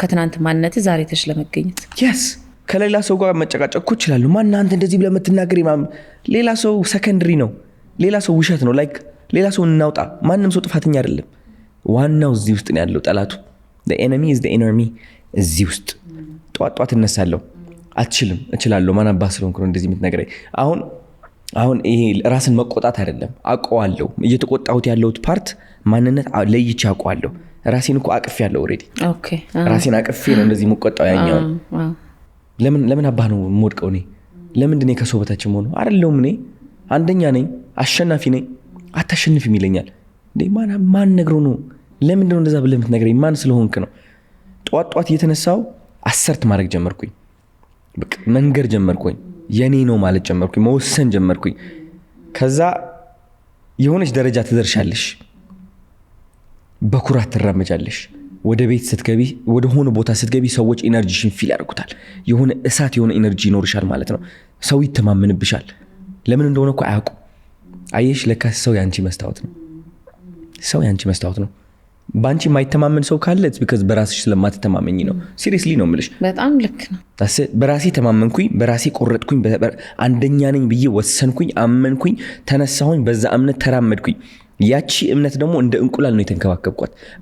ከትናንት ማንነት ዛሬ ተሽለመገኘት yes ከሌላ ሰው ጋር መጨቃጨቅ እኮ ይችላል ማን አንተ እንደዚህ ብለህ የምትናገር ሌላ ሰው ሰከንደሪ ነው ሌላ ሰው ውሸት ነው ላይክ ሌላ ሰው እናውጣ ማንንም ሰው ጥፋተኛ አይደለም ዋናው እዚህ ውስጥ ነው ያለው ጠላቱ the enemy is the inner me እዚህ ውስጥ ጧጧት እነሳለሁ አትችልም እችላለሁ ማን አባ ስለሆንኩ ነው እንደዚህ የምትነግረኝ አሁን ይሄ ራስን መቆጣት አይደለም አውቀዋለሁ እየተቆጣሁት ያለሁት ፓርት ማንነት ለይቼ አውቀዋለሁ ራሴን እኮ አቅፍ ያለው ኦሬዲ ኦኬ ራሴን አቅፍ ነው እንደዚህ መቆጣው ያኛው ለምን አባ ነው ሞድቀው ነኝ ለምን እንደኔ ከሰው በታች ሆኖ አይደለም እኔ አንደኛ ነኝ አሸናፊ ነኝ አታሸንፍም ይለኛል እንዴ ማን ነግሮ ነው ለምን እንደው እንደዛ ብለህ የምትነግረኝ ማን ስለሆንክ ነው ጧጧት እየተነሳው አሰርት ማድረግ ጀመርኩኝ በቃ መንገር ጀመርኩኝ የኔ ነው ማለት ጀመርኩኝ መወሰን ጀመርኩኝ ከዛ የሆነች ደረጃ ትደርሻለሽ በኩራት ትራመጃለሽ ወደ ቤት ስትገቢ ወደ ሆነ ቦታ ስትገቢ ሰዎች ኢነርጂሽን ፊል ያደርጉታል የሆነ እሳት የሆነ ኢነርጂ ይኖርሻል ማለት ነው ሰው ይተማመንብሻል ለምን እንደሆነ እኮ አያውቁ አየሽ ለካ ሰው ያንቺ መስታወት ነው ሰው ያንቺ መስታወት ነው ባንቺ ማይተማመን ሰው ካለ it's because በራስሽ ስለማትተማመኝ ነው ሲሪየስሊ ነው የምልሽ በጣም ልክ ነው በራሴ ተማመንኩኝ በራሴ ቆረጥኩኝ አንደኛ ነኝ ብዬ ወሰንኩኝ አመንኩኝ ተነሳሁኝ በዛ እምነት ተራመድኩኝ ያቺ እምነት ደግሞ እንደ እንቁላል ነው የተንከባከብኳት